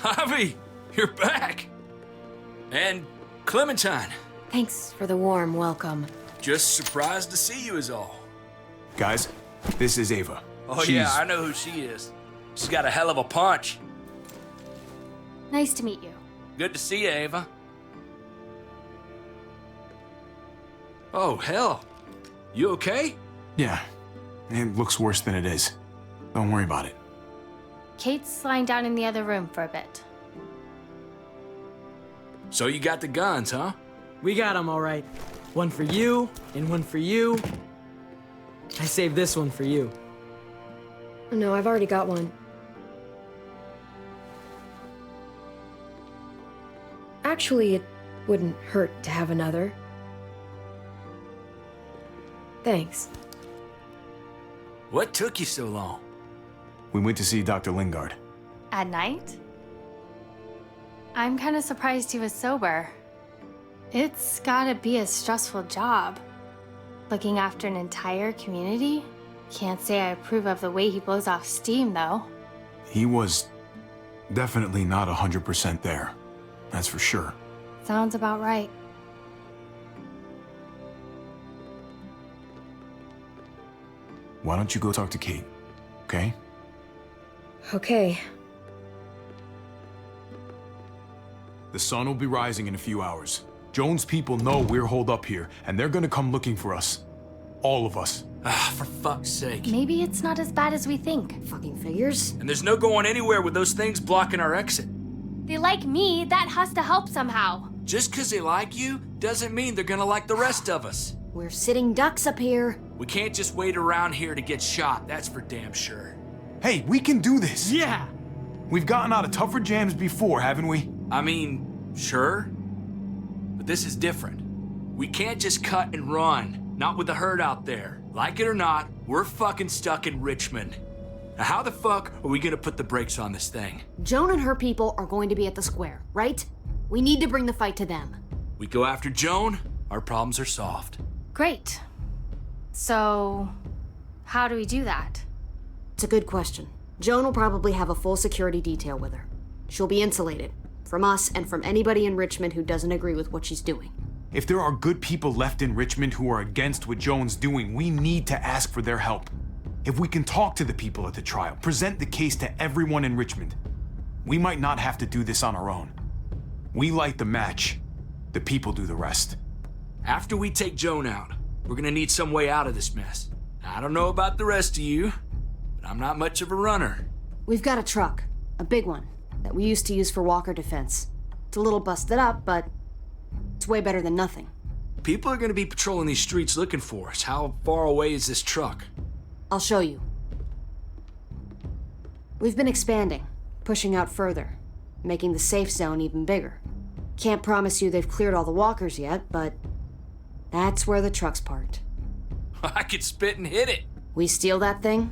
Javi, you're back. And Clementine. Thanks for the warm welcome. Just surprised to see you is all. Guys, this is Ava. Oh yeah, I know who she is. She's got a hell of a punch. Nice to meet you. Good to see you, Ava. Oh, hell. You okay? Yeah, it looks worse than it is. Don't worry about it. Kate's lying down in the other room for a bit. So you got the guns, huh? We got them all right. One for you, and one for you. I saved this one for you. No, I've already got one. Actually, it wouldn't hurt to have another. Thanks. What took you so long? We went to see Dr. Lingard. At night? I'm kind of surprised he was sober. It's gotta be a stressful job. Looking after an entire community? Can't say I approve of the way he blows off steam, though. He was definitely not 100% there. That's for sure. Sounds about right. Why don't you go talk to Kate, okay? Okay. The sun will be rising in a few hours. Joan's people know we're holed up here, and they're gonna come looking for us. All of us. Ah, for fuck's sake. Maybe it's not as bad as we think. Fucking figures. And there's no going anywhere with those things blocking our exit. They like me, that has to help somehow. Just 'cause they like you doesn't mean they're gonna like the rest of us. We're sitting ducks up here. We can't just wait around here to get shot, that's for damn sure. Hey, we can do this! Yeah! We've gotten out of tougher jams before, haven't we? I mean, sure. But this is different. We can't just cut and run, not with the herd out there. Like it or not, we're fucking stuck in Richmond. Now how the fuck are we gonna put the brakes on this thing? Joan and her people are going to be at the square, right? We need to bring the fight to them. We go after Joan, our problems are solved. Great. So, how do we do that? It's a good question. Joan will probably have a full security detail with her. She'll be insulated. From us and from anybody in Richmond who doesn't agree with what she's doing. If there are good people left in Richmond who are against what Joan's doing, we need to ask for their help. If we can talk to the people at the trial, present the case to everyone in Richmond, we might not have to do this on our own. We light the match, the people do the rest. After we take Joan out, we're gonna need some way out of this mess. I don't know about the rest of you, but I'm not much of a runner. We've got a truck, a big one, that we used to use for walker defense. It's a little busted up, but it's way better than nothing. People are gonna be patrolling these streets looking for us. How far away is this truck? I'll show you. We've been expanding, pushing out further, making the safe zone even bigger. Can't promise you they've cleared all the walkers yet, but that's where the truck's parked. I could spit and hit it. We steal that thing,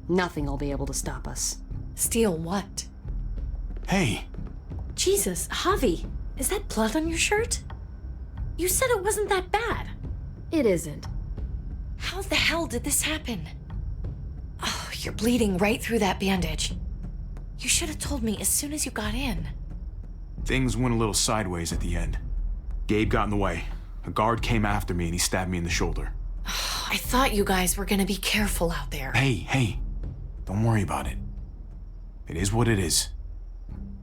nothing will be able to stop us. Steal what? Hey, Jesus, Javi, is that blood on your shirt? You said it wasn't that bad. It isn't. How the hell did this happen? Oh, you're bleeding right through that bandage. You should have told me as soon as you got in. things went a little sideways at the end. Gabe got in the way. A guard came after me and he stabbed me in the shoulder. I thought you guys were gonna be careful out there. Hey, don't worry about it. It is what it is.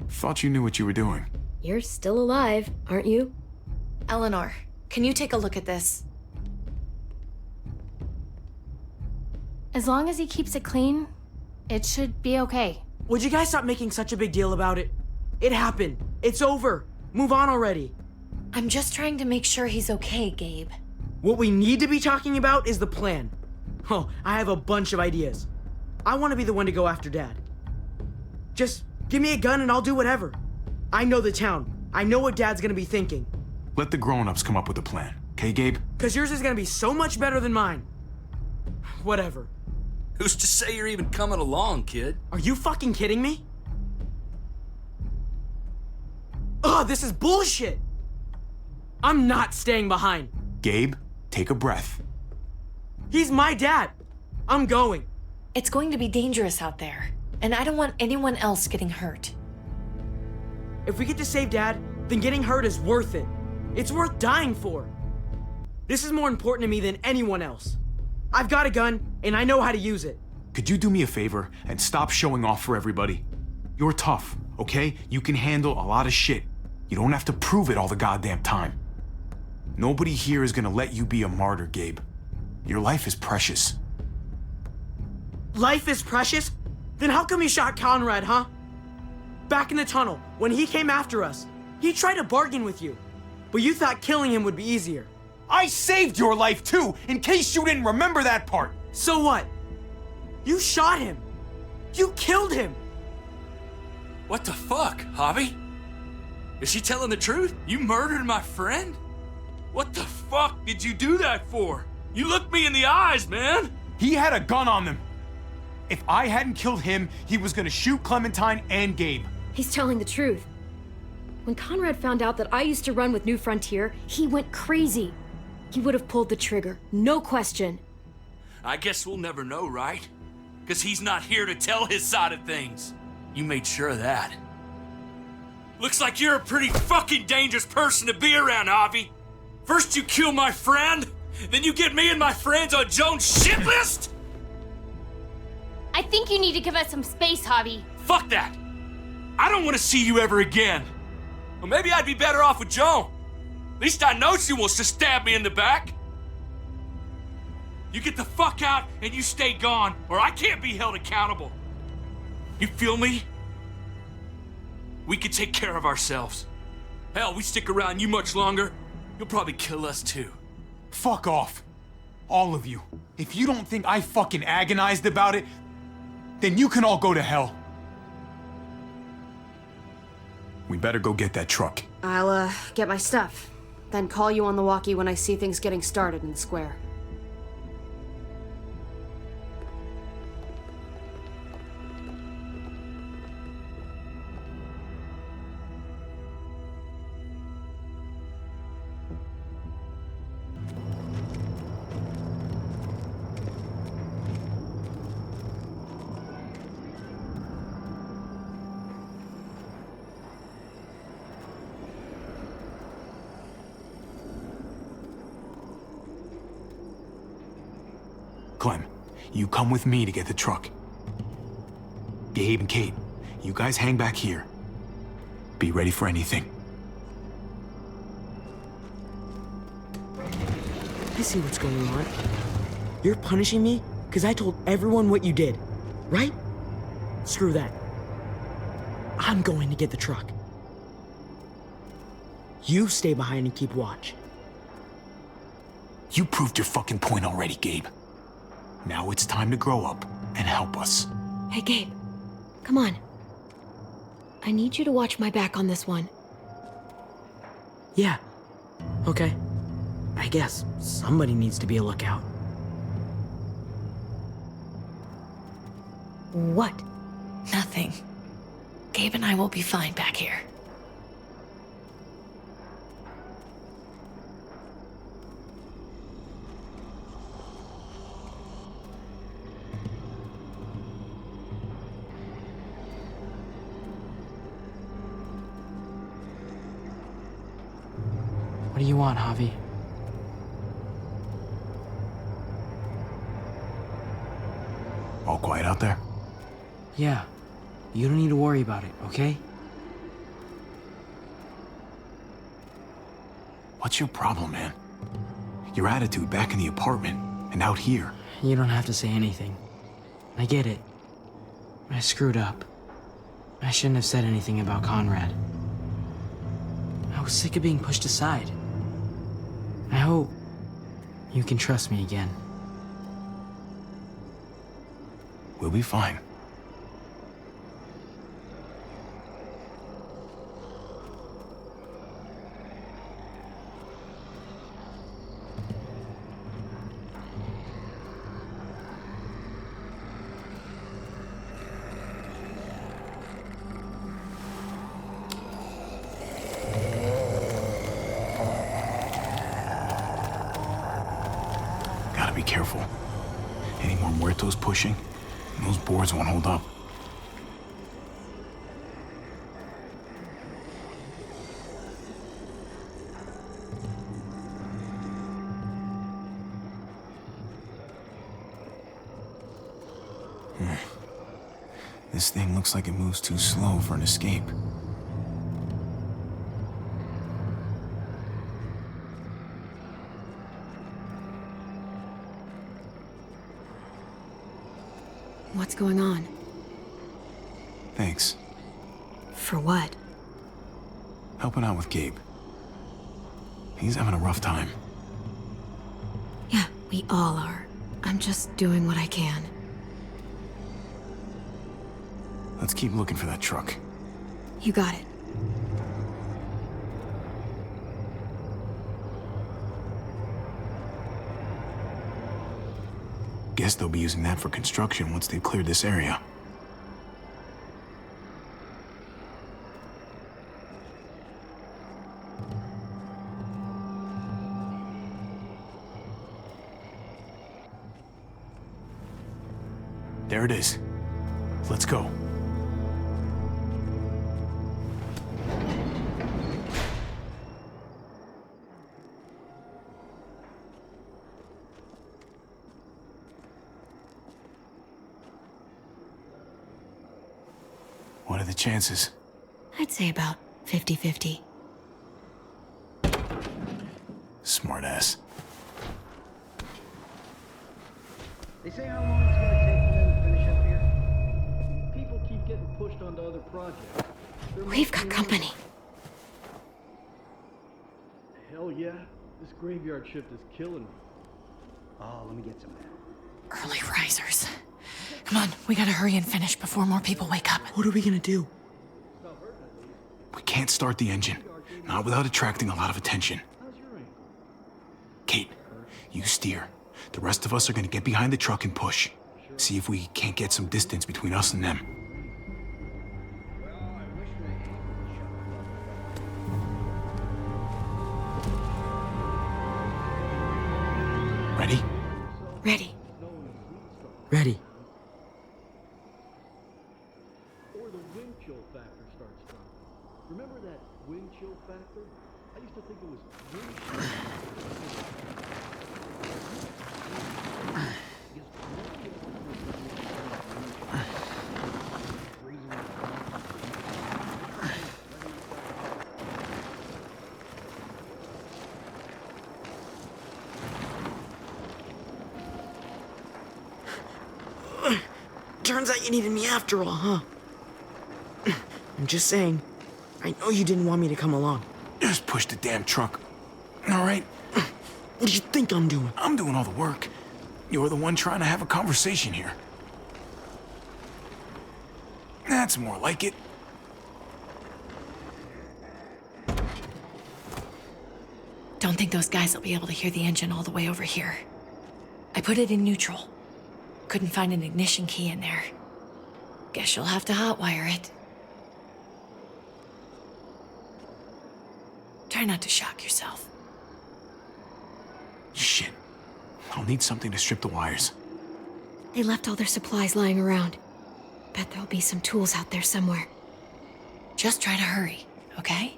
Thought you knew what you were doing. You're still alive, aren't you? Eleanor, can you take a look at this? As long as he keeps it clean, it should be okay. Would you guys stop making such a big deal about it? It happened. It's over. Move on already. I'm just trying to make sure he's okay, Gabe. What we need to be talking about is the plan. Oh, I have a bunch of ideas. I want to be the one to go after Dad. Just give me a gun and I'll do whatever. I know the town. I know what Dad's gonna be thinking. Let the grown-ups come up with a plan. Okay, Gabe? Cause yours is gonna be so much better than mine. Whatever. Who's to say you're even coming along, kid? Are you fucking kidding me? Ugh, this is bullshit! I'm not staying behind. Gabe, take a breath. He's my dad. I'm going. It's going to be dangerous out there, and I don't want anyone else getting hurt. If we get to save Dad, then getting hurt is worth it. It's worth dying for. This is more important to me than anyone else. I've got a gun, and I know how to use it. Could you do me a favor and stop showing off for everybody? You're tough, okay? You can handle a lot of shit. You don't have to prove it all the goddamn time. Nobody here is gonna let you be a martyr, Gabe. Your life is precious. Life is precious? Then how come you shot Conrad, huh? Back in the tunnel, when he came after us, he tried to bargain with you. But you thought killing him would be easier. I saved your life too, in case you didn't remember that part. So what? You shot him. You killed him. What the fuck, Javi? Is she telling the truth? You murdered my friend? What the fuck did you do that for? You looked me in the eyes, man! He had a gun on them. If I hadn't killed him, he was gonna shoot Clementine and Gabe. He's telling the truth. When Conrad found out that I used to run with New Frontier, he went crazy. He would have pulled the trigger, no question. I guess we'll never know, right? Because he's not here to tell his side of things. You made sure of that. Looks like you're a pretty fucking dangerous person to be around, Javi. First you kill my friend, then you get me and my friends on Jones' shit list? I think you need to give us some space, Javi. Fuck that! I don't want to see you ever again. Well, maybe I'd be better off with Joan. At least I know she wants to stab me in the back. You get the fuck out and you stay gone, or I can't be held accountable. You feel me? We can take care of ourselves. Hell, we stick around you much longer, you'll probably kill us too. Fuck off. All of you. If you don't think I fucking agonized about it, then you can all go to hell. We better go get that truck. I'll, get my stuff. Then call you on the walkie when I see things getting started in the square. Clem, you come with me to get the truck. Gabe and Kate, you guys hang back here. Be ready for anything. I see what's going on. You're punishing me because I told everyone what you did, right? Screw that. I'm going to get the truck. You stay behind and keep watch. You proved your fucking point already, Gabe. Now it's time to grow up and help us. Hey, Gabe. Come on. I need you to watch my back on this one. Yeah. Okay. I guess somebody needs to be a lookout. What? Nothing. Gabe and I will be fine back here. What do you want, Javi? All quiet out there? Yeah. You don't need to worry about it, okay? What's your problem, man? Your attitude back in the apartment and out here. You don't have to say anything. I get it. I screwed up. I shouldn't have said anything about Conrad. I was sick of being pushed aside. I hope you can trust me again. We'll be fine. Gotta be careful. Any more muertos pushing, and those boards won't hold up. This thing looks like it moves too slow for an escape. What's going on? Thanks. For what? Helping out with Gabe. He's having a rough time. Yeah, we all are. I'm just doing what I can. Let's keep looking for that truck. You got it. Guess they'll be using that for construction once they've cleared this area. There it is. Let's go. What are the chances? I'd say about 50-50. Smartass. They say how long it's gonna take for them to finish up here. People keep getting pushed onto other projects. We've got company. Hell yeah. This graveyard shift is killing me. Oh, let me get some of that. Early risers. Come on, we gotta hurry and finish before more people wake up. What are we gonna do? We can't start the engine. Not without attracting a lot of attention. How's your ankle? Kate, you steer. The rest of us are gonna get behind the truck and push. See if we can't get some distance between us and them. Ready? Ready. Ready. Or the wind chill factor starts dropping. Remember that wind chill factor? I used to think it was wind chill. Turns out you needed me after all, huh? I'm just saying. I know you didn't want me to come along. Just push the damn truck. All right? What do you think I'm doing? I'm doing all the work. You're the one trying to have a conversation here. That's more like it. Don't think those guys will be able to hear the engine all the way over here. I put it in neutral. Couldn't find an ignition key in there. Guess you'll have to hotwire it. Try not to shock yourself. Shit. I'll need something to strip the wires. They left all their supplies lying around. Bet there'll be some tools out there somewhere. Just try to hurry, okay?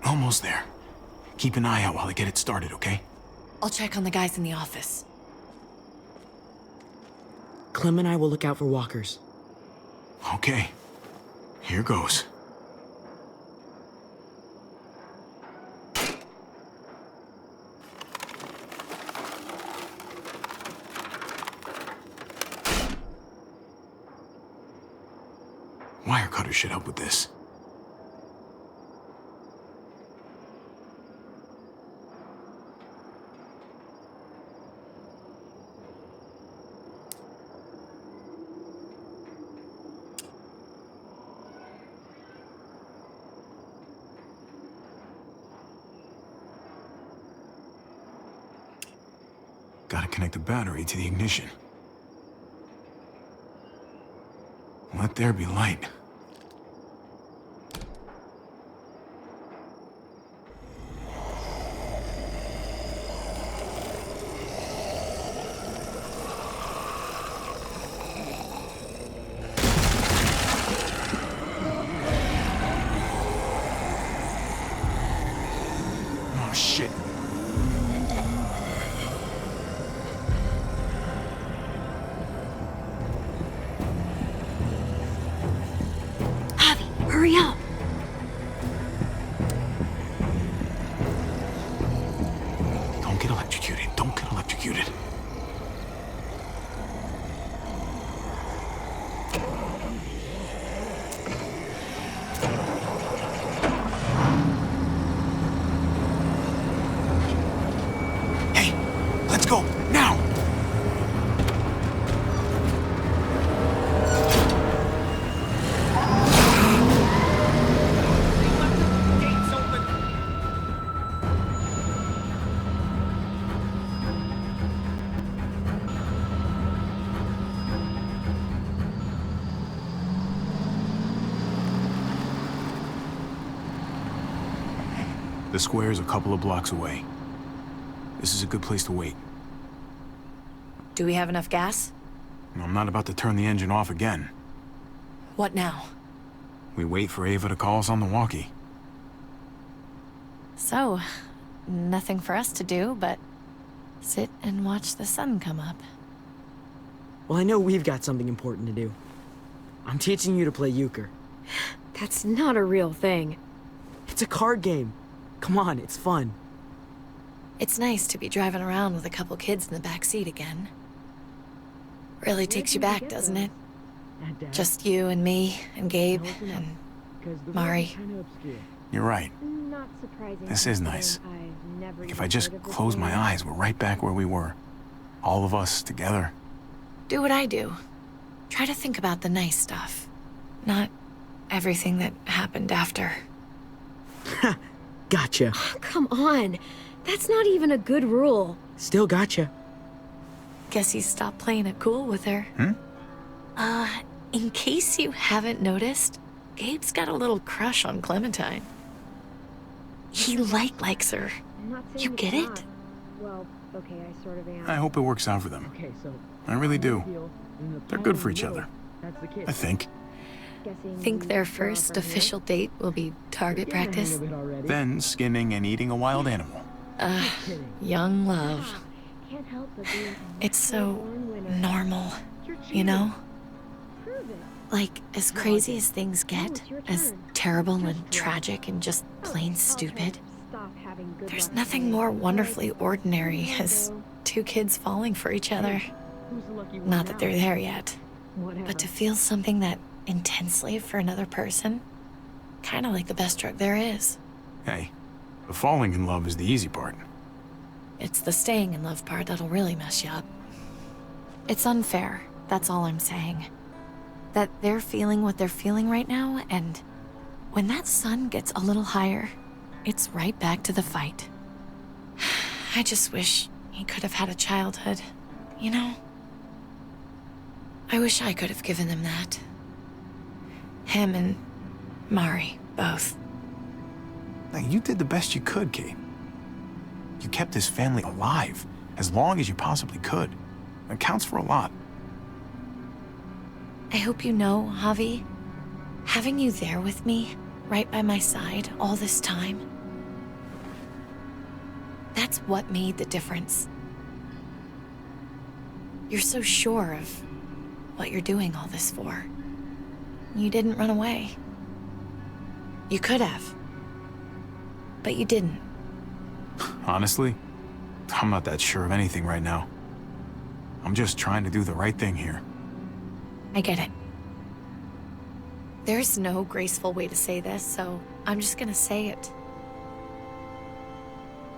Almost there. Keep an eye out while I get it started, okay? I'll check on the guys in the office. Clem and I will look out for walkers. Okay. Here goes. Wire cutter should help with this. connect the battery to the ignition. Let there be light. Oh, shit. Hurry up! Don't get electrocuted. Don't get electrocuted. Hey, let's go, now! The square is a couple of blocks away. This is a good place to wait. Do we have enough gas? I'm not about to turn the engine off again. What now? We wait for Ava to call us on the walkie. So, nothing for us to do but sit and watch the sun come up. Well, I know we've got something important to do. I'm teaching you to play euchre. That's not a real thing. It's a card game. Come on, it's fun. It's nice to be driving around with a couple kids in the back seat again. Really takes you back, doesn't it? Just you and me and Gabe and Mari. You're right. Not surprising. This is nice. I've never If even I just heard of this close my before. eyes, we're right back where we were. All of us together. Do what I do. Try to think about the nice stuff. Not everything that happened after. Gotcha. Come on. That's not even a good rule. Still gotcha. Guess he stopped playing it cool with her. In case you haven't noticed, Gabe's got a little crush on Clementine. He likes her. I'm not saying You it's get not. it? Well, okay, I sort of am. I hope it works out for them. Okay, so I really do. feel in the They're good power for of each the other. will, That's the kid. I think. Guessing Think we their draw first from here. official date will be target Getting the hang practice? of it already. Then skinning and eating a wild animal. Kidding. Young love. Can't help but be a It's so born winner. normal, You're you cheating. know? Prove it. Like, as crazy as things get, it's your as turn. terrible and tragic and just plain I'll try stupid, to stop having good there's luck nothing today. more But wonderfully ordinary here we as go. two kids falling for each other. Who's the lucky one Not that now? they're there yet, Whatever. but to feel something that intensely for another person, kind of like the best drug there is. Hey, the falling in love is the easy part. It's the staying in love part that'll really mess you up. It's unfair, that's all I'm saying. That they're feeling what they're feeling right now, and when that sun gets a little higher, it's right back to the fight. I just wish he could have had a childhood, you know? I wish I could have given them that. Him and Mari, both. Now, you did the best you could, Kate. You kept this family alive as long as you possibly could. That counts for a lot. I hope you know, Javi, having you there with me, right by my side all this time, that's what made the difference. You're so sure of what you're doing all this for. You didn't run away. You could have, but you didn't. Honestly, I'm not that sure of anything right now. I'm just trying to do the right thing here. I get it. There's no graceful way to say this, so I'm just gonna say it.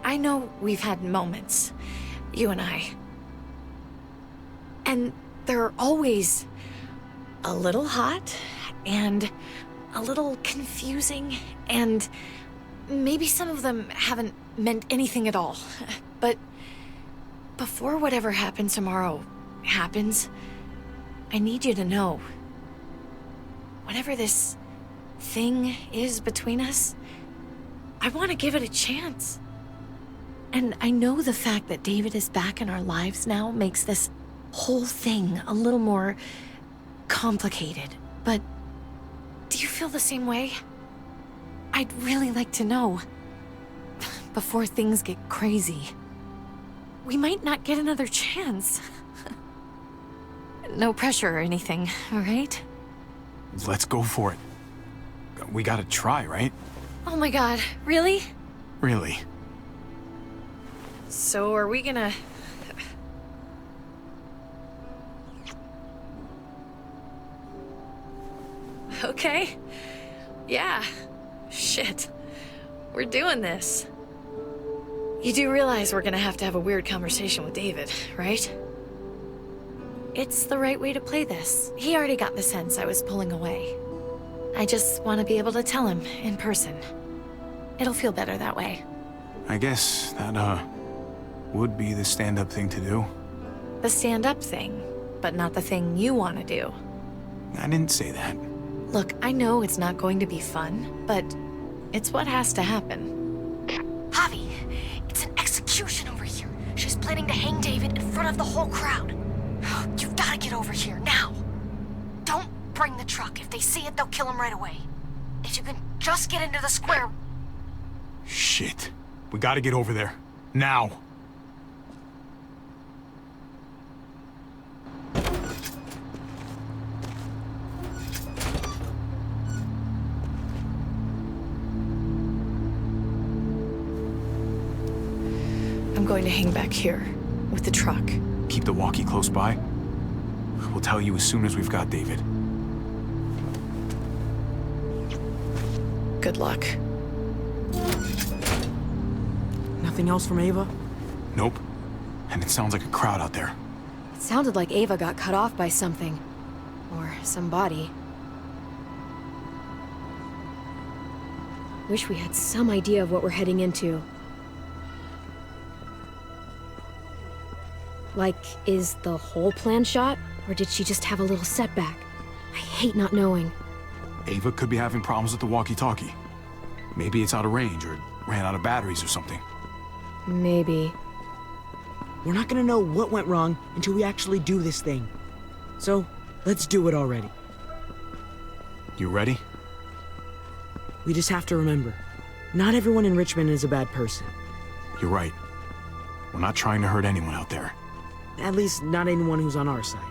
I know we've had moments, you and I. And they're always a little hot and a little confusing, and maybe some of them haven't meant anything at all. But before whatever happens tomorrow happens, I need you to know. Whatever this thing is between us, I want to give it a chance. And I know the fact that David is back in our lives now makes this whole thing a little more complicated. But do you feel the same way? I'd really like to know. Before things get crazy. We might not get another chance. No pressure or anything, all right? Let's go for it. We gotta try, right? Oh my god, really? Really. So are we gonna... Okay. Yeah. Shit. We're doing this. You do realize we're gonna have to have a weird conversation with David, right? It's the right way to play this. He already got the sense I was pulling away. I just want to be able to tell him in person. It'll feel better that way. I guess that, would be the stand-up thing to do. The stand-up thing, but not the thing you want to do. I didn't say that. Look, I know it's not going to be fun, but it's what has to happen. Javi, it's an execution over here. She's planning to hang David in front of the whole crowd. You've got to get over here, now. Don't bring the truck. If they see it, they'll kill him right away. If you can just get into the square... Shit. We gotta get over there. Now. I'm going to hang back here with the truck. Keep the walkie close by. We'll tell you as soon as we've got David. Good luck. Nothing else from Ava? Nope. And it sounds like a crowd out there. It sounded like Ava got cut off by something. Or somebody. Wish we had some idea of what we're heading into. Like, is the whole plan shot? Or did she just have a little setback? I hate not knowing. Ava could be having problems with the walkie-talkie. Maybe it's out of range or ran out of batteries or something. Maybe. We're not gonna know what went wrong until we actually do this thing. So, let's do it already. You ready? We just have to remember, not everyone in Richmond is a bad person. You're right. We're not trying to hurt anyone out there. At least not anyone who's on our side.